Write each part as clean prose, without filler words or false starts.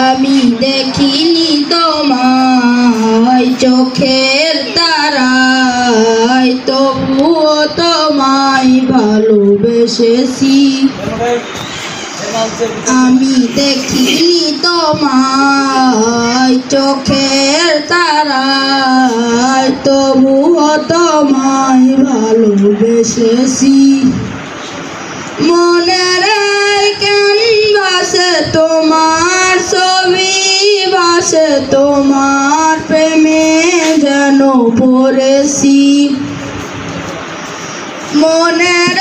আমি দেখিনি তোমায় চোখের তারায়, তবুও তোমায় ভালোবেসেছি। আমি দেখিনি তোমায় চোখের তারায়, তবুও তোমায় ভালোবেসেছি। মনের ক্যানভাসে তোমার ছবি ভাসে, তোমার প্রেমে যেন পড়েছি। মনের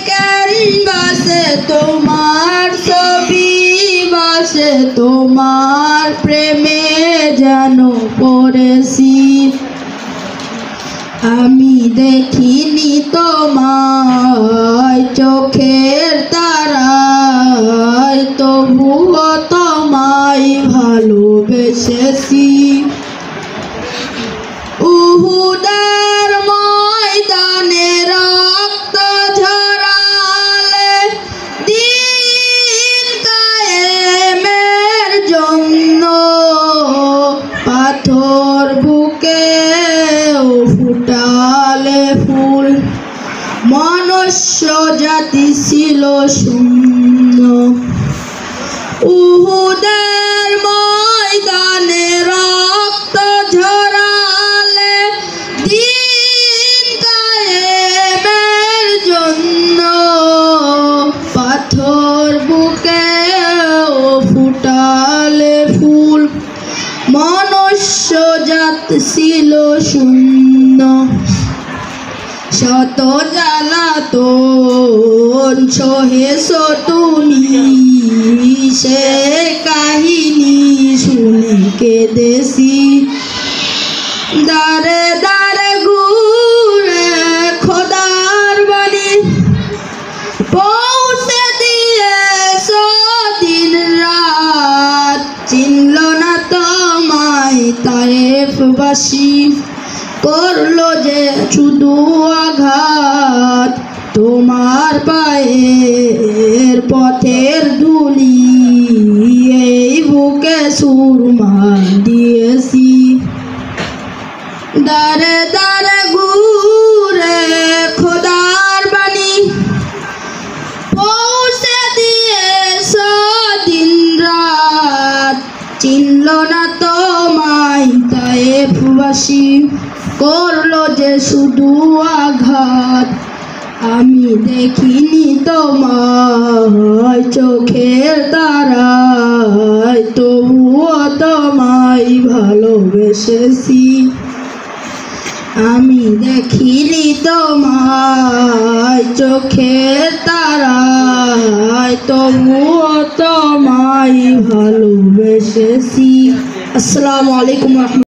ক্যানভাসে তোমার ছবি ভাসে, তোমার প্রেমে যেন পড়েছি। আমি দেখিনি তোমায় চোখের তারায়, তবুও তোমায় ভালোবেসেছি। উহুদের ময়দানে রক্ত ঝরালে, দ্বীন কায়েমের জন্য পাথর বুকে ফুটালে ফুল। মনুষ্য জাতি ছিল শূন্য। উহুদের ময়দানে রক্ত ঝরালে, দ্বীন কায়েমের জন্য পাথর বুকে ফুটালে ফুল। মনুষ্য জাত ছিল শূন্য। শত জ্বালাতন সহেছো তুমি, সে কাহিনী শুনে কেঁদেছি। দারে দারে ঘুরে খোদার বাণী পৌঁছে দিয়েছো দিন রাত, চিনল না তোমায় তায়েফবাসী। করলো যে শুধু আঘাত, তোমার পায়ের পথের ধুলি এই বুকে সুরমা দিয়েছি। দারে দারে ঘুরে খোদার বাণী পৌঁছে দিয়েছো দিন রাত, চিনল না তোমায় তায়েফবাসী। করলো যে শুধু আঘাত। আমি দেখিনি তোমায় চোখের তারায়, তবুও তোমায় ভালোবেসেছি। আমি দেখিনি তোমায় চোখের তারায়, তবুও তোমায় ভালোবেসেছি। আসসালামু আলাইকুম।